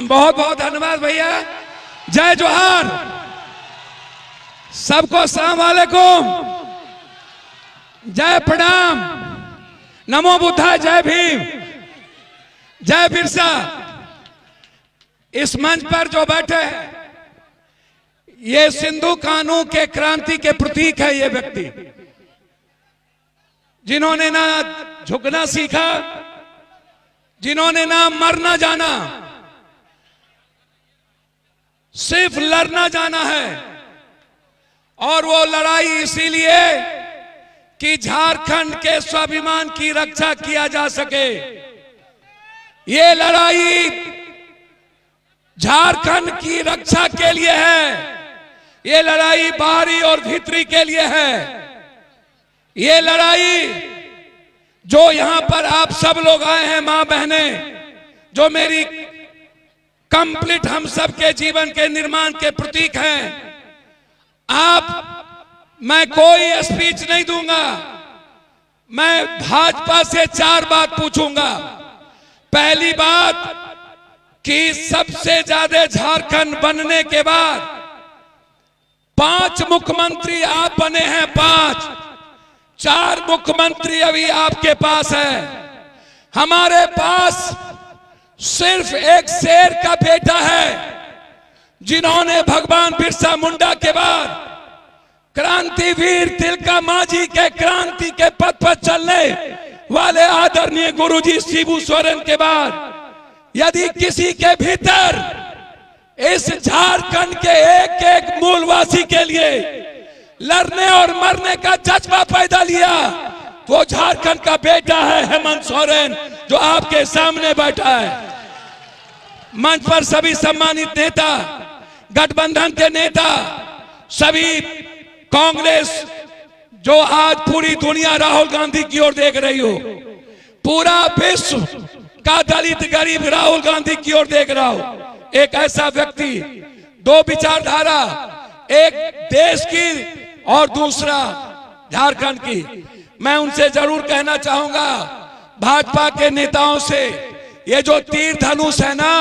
बहुत बहुत धन्यवाद भैया। जय जोहार, सबको अस्सलाम वालेकुम, जय प्रणाम, नमो बुद्धाय, जय भीम, जय बिरसा। इस मंच पर जो बैठे हैं ये सिंधु कानून के क्रांति के प्रतीक है। ये व्यक्ति जिन्होंने ना झुकना सीखा, जिन्होंने ना मरना जाना, सिर्फ लड़ना जाना है। और वो लड़ाई इसीलिए कि झारखंड के स्वाभिमान की रक्षा किया जा सके। ये लड़ाई झारखंड की रक्षा के लिए है। ये लड़ाई बाहरी और भीतरी के लिए है। ये लड़ाई जो यहां पर आप सब लोग आए हैं, मां बहने, जो मेरी कंप्लीट हम सब के जीवन के निर्माण के प्रतीक हैं। मैं कोई स्पीच नहीं दूंगा, मैं भाजपा से 4 बात पूछूंगा। पहली बात कि सबसे ज्यादा झारखंड बनने के बाद 5 मुख्यमंत्री आप बने हैं, 4 मुख्यमंत्री अभी आपके पास है। हमारे पास सिर्फ एक शेर का बेटा है जिन्होंने भगवान बिरसा मुंडा के बाद क्रांतिवीर तिलका मांझी के क्रांति के पथ पर चलने वाले आदरणीय गुरुजी शिबू सोरेन के बाद यदि किसी के भीतर इस झारखंड के एक एक मूलवासी के लिए लड़ने और मरने का जज्बा पैदा लिया, वो झारखंड का बेटा है हेमंत सोरेन, जो आपके सामने बैठा है। मंच पर सभी सम्मानित नेता, गठबंधन के नेता, सभी कांग्रेस, जो आज पूरी दुनिया राहुल गांधी की ओर देख रही हो, पूरा विश्व का दलित गरीब राहुल गांधी की ओर देख रहा हो। एक ऐसा व्यक्ति, 2 विचारधारा, एक देश की और दूसरा झारखंड की। मैं उनसे जरूर कहना चाहूंगा, भाजपा के नेताओं से, ये जो तीर धनुष है ना,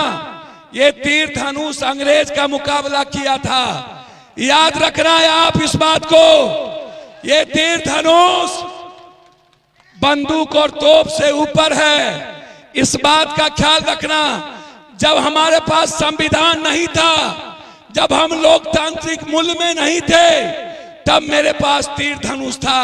ये तीर धनुष अंग्रेज का मुकाबला किया था। याद रखना है आप इस बात को। ये तीर धनुष बंदूक और तोप से ऊपर है। इस बात का ख्याल रखना। जब हमारे पास संविधान नहीं था, जब हम लोकतांत्रिक मूल्य में नहीं थे, तब मेरे पास तीर धनुष था।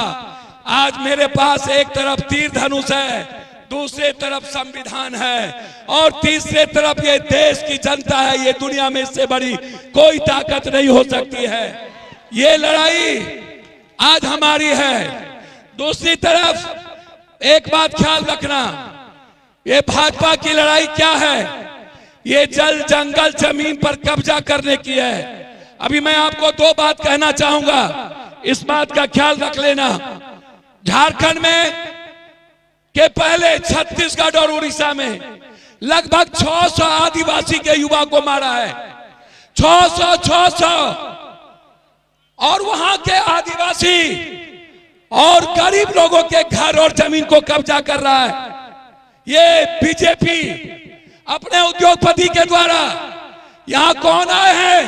आज मेरे पास एक तरफ तीर धनुष है, दूसरे तरफ संविधान है, और तीसरे तरफ ये देश की जनता है। ये दुनिया में इससे बड़ी कोई ताकत नहीं हो सकती है। ये लड़ाई आज हमारी है। दूसरी तरफ एक बात ख्याल रखना, ये भाजपा की लड़ाई क्या है? ये जल जंगल जमीन पर कब्जा करने की है। अभी मैं आपको 2 बात कहना चाहूंगा, इस बात का ख्याल रख लेना। झारखंड में के पहले छत्तीसगढ़ और उड़ीसा में लगभग 600 आदिवासी के युवा को मारा है। 600 और वहां के आदिवासी और गरीब लोगों के घर और जमीन को कब्जा कर रहा है ये बीजेपी अपने उद्योगपति के द्वारा। यहां कौन आए हैं,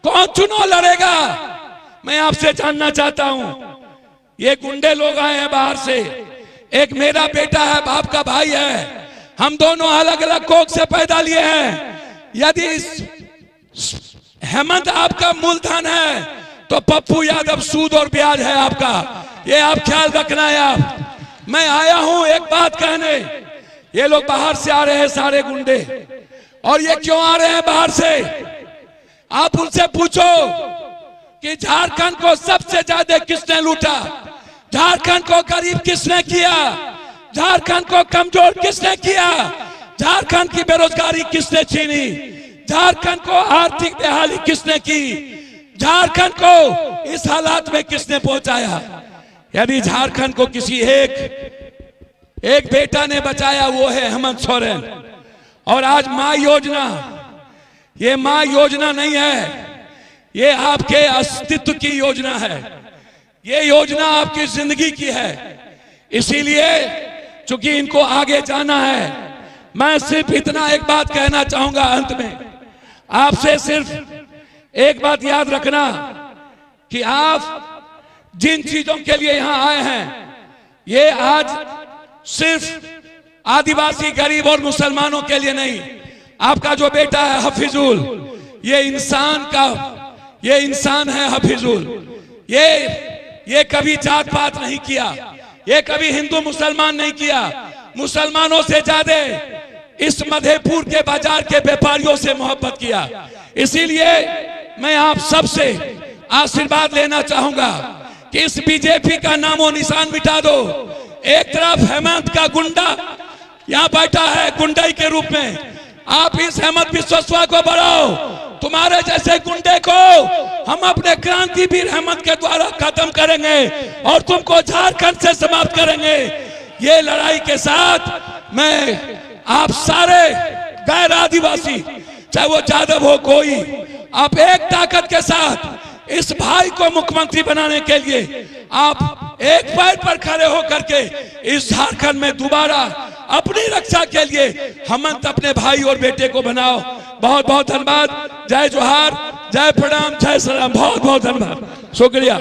कौन चुनाव लड़ेगा, मैं आपसे जानना चाहता हूं। ये गुंडे लोग आए हैं बाहर से। एक मेरा बेटा है, बाप का भाई है, हम दोनों अलग अलग कोख से पैदा लिए हैं। यदि हेमंत आपका मूलधन है तो पप्पू यादव सूद और ब्याज है आपका। ये आप ख्याल रखना है। आप, मैं आया हूं एक बात कहने। ये लोग बाहर से आ रहे हैं सारे गुंडे, और ये क्यों आ रहे हैं बाहर से? आप उनसे पूछो कि झारखंड को सबसे ज्यादा किसने लूटा, झारखंड को गरीब किसने किया, झारखंड को कमजोर किसने किया, झारखंड की बेरोजगारी किसने छीनी, झारखंड को आर्थिक बेहाली किसने की, झारखंड को इस हालात में किसने पहुंचाया? यदि झारखंड को किसी एक बेटा ने बचाया, वो है हेमंत सोरेन। और आज मां योजना, ये मां योजना नहीं है, ये आपके अस्तित्व की योजना है। ये योजना आपकी जिंदगी की है। इसीलिए चूंकि इनको आगे जाना है, मैं सिर्फ इतना एक बात कहना चाहूंगा अंत में, आपसे सिर्फ एक बात याद रखना कि आप जिन चीजों के लिए यहां आए हैं, ये आज सिर्फ आदिवासी, गरीब और मुसलमानों के लिए नहीं। आपका जो बेटा है हफीजुल, ये इंसान है हफीजुल। ये कभी जात पात नहीं किया, ये कभी हिंदू मुसलमान नहीं किया। मुसलमानों से ज्यादा इस मधेपुर के बाजार के व्यापारियों से मोहब्बत किया। इसीलिए मैं आप सबसे आशीर्वाद लेना चाहूंगा कि इस बीजेपी का नामो निशान मिटा दो। एक तरफ हेमंत का गुंडा यहाँ बैठा है गुंडाई के रूप में, आप इस हेमंत बिस्वा को बढ़ाओ। तुम्हारे जैसे गुंडे को हम अपने क्रांतिवीर हेमंत के द्वारा खत्म करेंगे और तुमको झारखंड से समाप्त करेंगे। ये लड़ाई के साथ मैं आप सारे गैर आदिवासी, चाहे वो यादव हो कोई, आप एक ताकत के साथ इस भाई को मुख्यमंत्री बनाने के लिए आप एक पैर पर खड़े होकर के इस झारखंड में दोबारा अपनी रक्षा के लिए हेमंत अपने भाई और बेटे को बनाओ। बहुत बहुत धन्यवाद। जय जोहार, जय प्रणाम, जय सलाम। बहुत बहुत धन्यवाद, शुक्रिया।